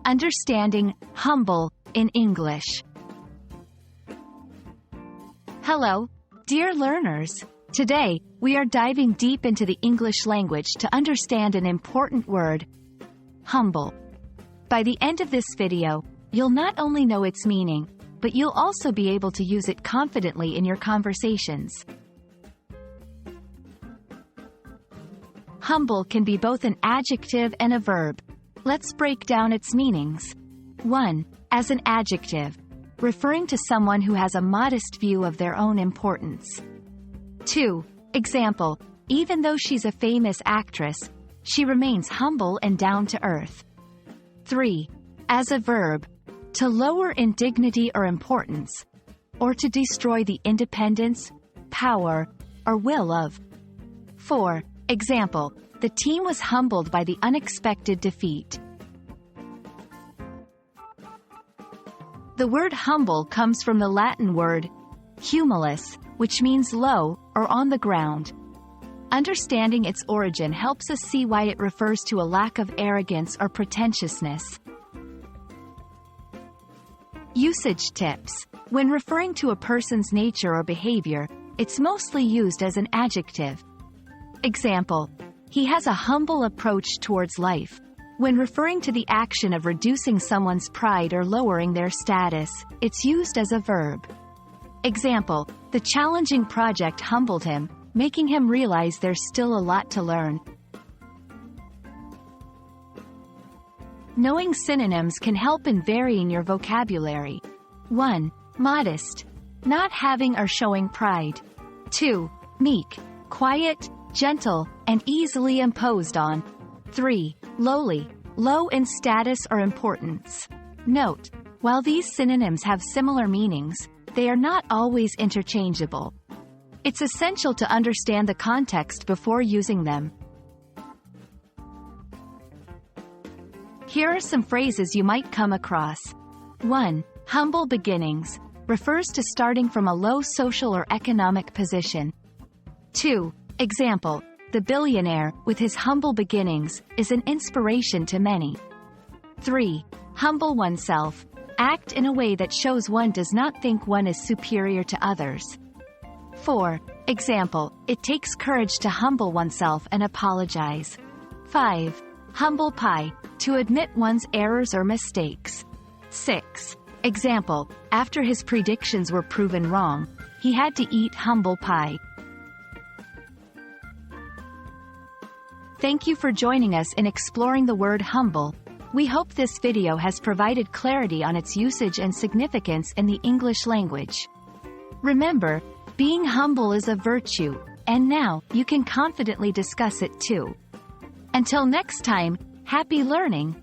Understanding humble in English. Hello, dear learners. Today, we are diving deep into the English language to understand an important word, humble. By the end of this video, you'll not only know its meaning, but you'll also be able to use it confidently in your conversations. Humble can be both an adjective and a verb. Let's break down its meanings. 1. As an adjective, referring to someone who has a modest view of their own importance. 2. Example, even though she's a famous actress, she remains humble and down to earth. 3. As a verb, to lower in dignity or importance, or to destroy the independence, power, or will of. 4. Example, the team was humbled by the unexpected defeat. The word humble comes from the Latin word humilis, which means low or on the ground. Understanding its origin helps us see why it refers to a lack of arrogance or pretentiousness. Usage tips. When referring to a person's nature or behavior, it's mostly used as an adjective. Example, he has a humble approach towards life. When referring to the action of reducing someone's pride or lowering their status, it's used as a verb. Example, the challenging project humbled him, making him realize there's still a lot to learn. Knowing synonyms can help in varying your vocabulary. 1. Modest, not having or showing pride. 2. Meek, quiet, gentle, and easily imposed on. 3. Lowly, low in status or importance. Note, while these synonyms have similar meanings, they are not always interchangeable. It's essential to understand the context before using them. Here are some phrases you might come across. 1. Humble beginnings, refers to starting from a low social or economic position. 2. Example, the billionaire, with his humble beginnings, is an inspiration to many. 3. Humble oneself, act in a way that shows one does not think one is superior to others. 4. Example, it takes courage to humble oneself and apologize. 5. Humble pie, to admit one's errors or mistakes. 6. Example, after his predictions were proven wrong, he had to eat humble pie. Thank you for joining us in exploring the word humble. We hope this video has provided clarity on its usage and significance in the English language. Remember, being humble is a virtue, and now you can confidently discuss it too. Until next time, happy learning!